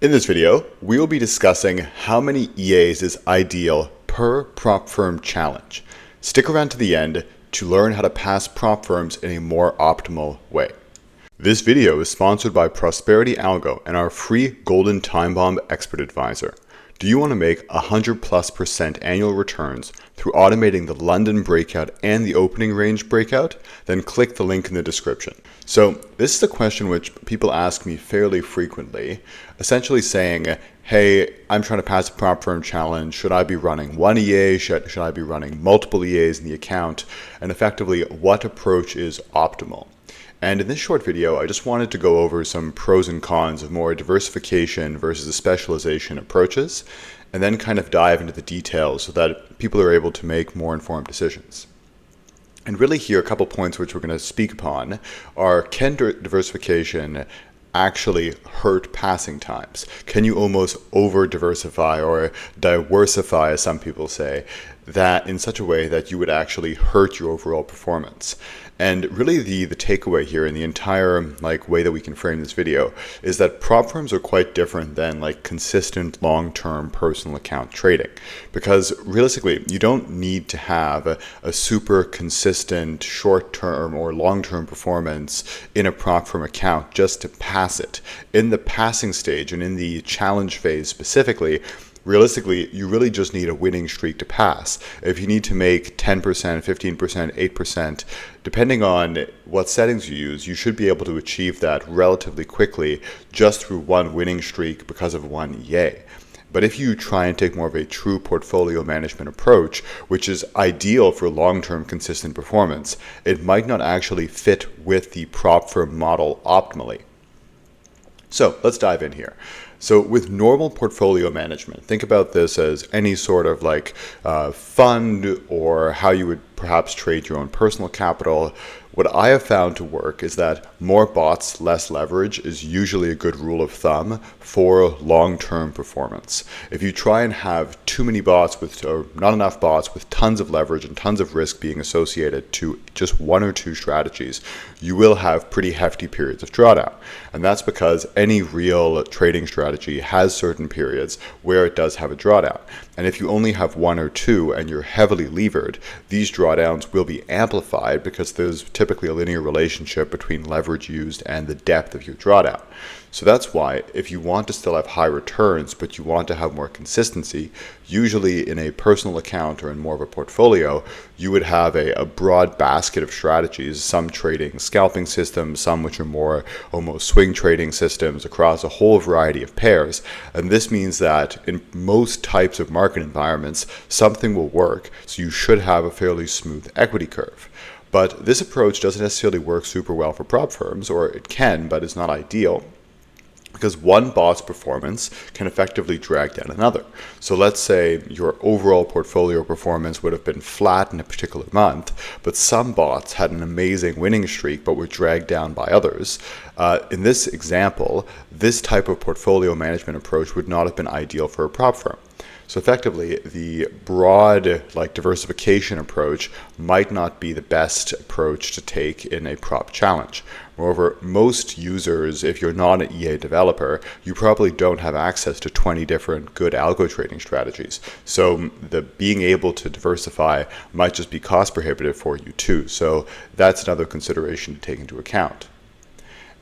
In this video, we will be discussing how many EAs is ideal per prop firm challenge. Stick around to the end to learn how to pass prop firms in a more optimal way. This video is sponsored by Prosperity Algo and our free Golden Time Bomb Expert Advisor. Do you want to make 100+% annual returns through automating the London breakout and the opening range breakout? Then click the link in the description. So this is a question which people ask me fairly frequently, essentially saying, hey, I'm trying to pass a prop firm challenge. Should I be running one EA? Should I be running multiple EAs in the account? And effectively, what approach is optimal? And in this short video, I just wanted to go over some pros and cons of more diversification versus the specialization approaches, and then kind of dive into the details so that people are able to make more informed decisions. And really here, a couple points which we're going to speak upon are, can diversification actually hurt passing times? Can you almost over-diversify or diversify, as some people say, that in such a way that you would actually hurt your overall performance? And really the takeaway here in the entire way that we can frame this video is that prop firms are quite different than consistent long-term personal account trading, because realistically you don't need to have a super consistent short-term or long-term performance in a prop firm account just to pass it. In the passing stage and in the challenge phase specifically, realistically, you really just need a winning streak to pass. If you need to make 10%, 15%, 8%, depending on what settings you use, you should be able to achieve that relatively quickly just through one winning streak because of one EA. But if you try and take more of a true portfolio management approach, which is ideal for long-term consistent performance, it might not actually fit with the prop firm model optimally. So let's dive in here. So with normal portfolio management, think about this as any sort of fund or how you would perhaps trade your own personal capital. What I have found to work is that more bots, less leverage is usually a good rule of thumb for long-term performance. If you try and have too many bots or not enough bots with tons of leverage and tons of risk being associated to just one or two strategies, you will have pretty hefty periods of drawdown. And that's because any real trading strategy has certain periods where it does have a drawdown. And if you only have one or two and you're heavily levered, these drawdowns will be amplified because there's typically a linear relationship between leverage used and the depth of your drawdown. So that's why if you want to still have high returns, but you want to have more consistency, usually in a personal account or in more of a portfolio, you would have a broad basket of strategies, some trading scalping systems, some which are more almost swing trading systems across a whole variety of pairs. And this means that in most types of market environments, something will work. So you should have a fairly smooth equity curve. But this approach doesn't necessarily work super well for prop firms, or it can, but it's not ideal, because one bot's performance can effectively drag down another. So let's say your overall portfolio performance would have been flat in a particular month, but some bots had an amazing winning streak but were dragged down by others. In this example, this type of portfolio management approach would not have been ideal for a prop firm. So effectively, the broad diversification approach might not be the best approach to take in a prop challenge. Moreover, most users, if you're not an EA developer, you probably don't have access to 20 different good algo trading strategies. So the being able to diversify might just be cost prohibitive for you too. So that's another consideration to take into account.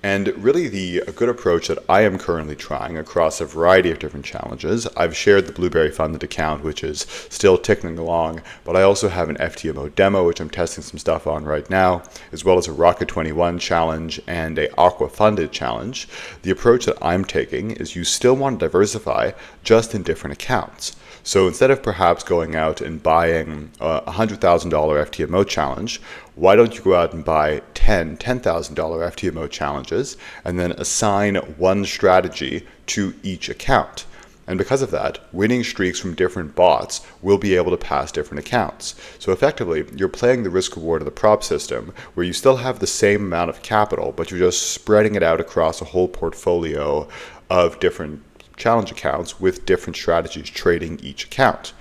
And really a good approach that I am currently trying across a variety of different challenges, I've shared the Blueberry funded account, which is still ticking along, but I also have an FTMO demo, which I'm testing some stuff on right now, as well as a Rocket 21 challenge and a Aqua funded challenge. The approach that I'm taking is you still want to diversify, just in different accounts. So instead of perhaps going out and buying a $100,000 FTMO challenge, why don't you go out and buy $10,000 FTMO challenges and then assign one strategy to each account? And because of that, winning streaks from different bots will be able to pass different accounts. So effectively, you're playing the risk reward of the prop system where you still have the same amount of capital, but you're just spreading it out across a whole portfolio of different challenge accounts with different strategies trading each account.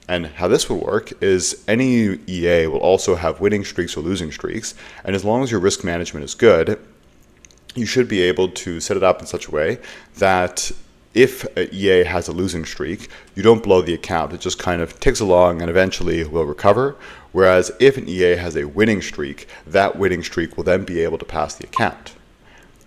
And how this will work is any EA will also have winning streaks or losing streaks, and as long as your risk management is good, you should be able to set it up in such a way that if an EA has a losing streak, you don't blow the account. It just kind of ticks along and eventually will recover. Whereas if an EA has a winning streak, that winning streak will then be able to pass the account.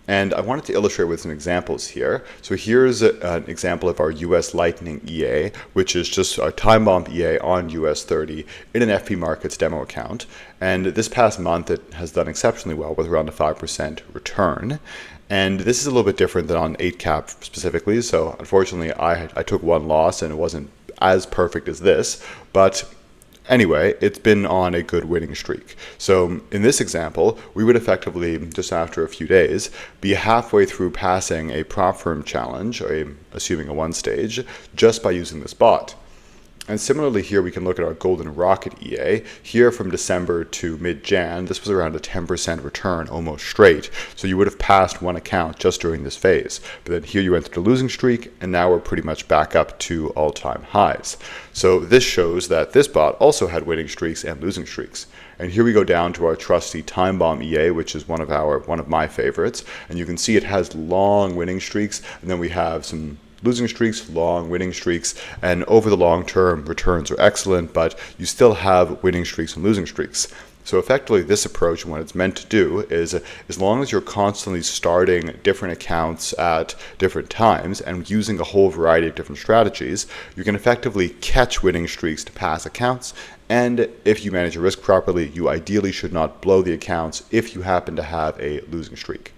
And I wanted to illustrate with some examples here. So here's an example of our US Lightning EA, which is just a time bomb EA on US 30 in an FP Markets demo account. And this past month, it has done exceptionally well with around a 5% return. And this is a little bit different than on 8cap specifically. So unfortunately, I took one loss and it wasn't as perfect as this, but anyway, it's been on a good winning streak. So in this example, we would effectively, just after a few days, be halfway through passing a prop firm challenge, assuming a one stage, just by using this bot. And similarly here, we can look at our Golden Rocket EA. Here from December to mid-Jan, this was around a 10% return, almost straight. So you would have passed one account just during this phase. But then here you entered a losing streak, and now we're pretty much back up to all-time highs. So this shows that this bot also had winning streaks and losing streaks. And here we go down to our trusty Time Bomb EA, which is one of my favorites. And you can see it has long winning streaks, and then we have some losing streaks, long winning streaks, and over the long term, returns are excellent, but you still have winning streaks and losing streaks. So effectively, this approach, and what it's meant to do is, as long as you're constantly starting different accounts at different times and using a whole variety of different strategies, you can effectively catch winning streaks to pass accounts. And if you manage your risk properly, you ideally should not blow the accounts if you happen to have a losing streak.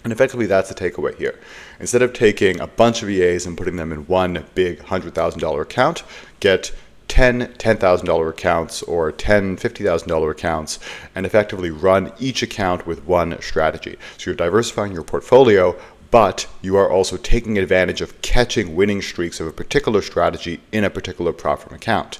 And effectively, that's the takeaway here. Instead of taking a bunch of EAs and putting them in one big $100,000 account, get 10 $10,000 accounts or 10 $50,000 accounts and effectively run each account with one strategy. So you're diversifying your portfolio, but you are also taking advantage of catching winning streaks of a particular strategy in a particular prop firm account.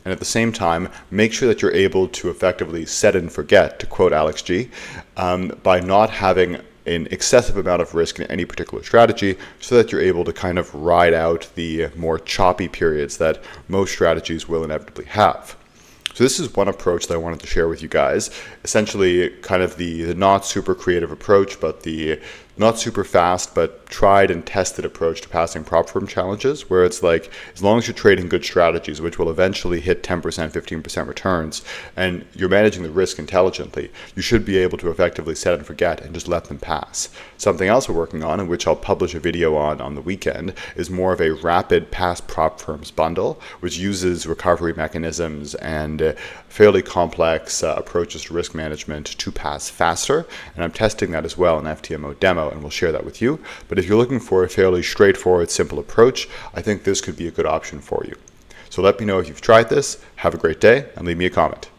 And at the same time, make sure that you're able to effectively set and forget, to quote Alex G, by not having an excessive amount of risk in any particular strategy, so that you're able to kind of ride out the more choppy periods that most strategies will inevitably have. So this is one approach that I wanted to share with you guys. Essentially kind of the not super creative approach, but the not super fast, but tried and tested approach to passing prop firm challenges, where it's like, as long as you're trading good strategies, which will eventually hit 10%, 15% returns, and you're managing the risk intelligently, you should be able to effectively set and forget and just let them pass. Something else we're working on, and which I'll publish a video on the weekend, is more of a rapid pass prop firms bundle, which uses recovery mechanisms and fairly complex approaches to risk management to pass faster. And I'm testing that as well in FTMO demo, and we'll share that with you. But if you're looking for a fairly straightforward, simple approach, I think this could be a good option for you. So let me know if you've tried this. Have a great day, and leave me a comment.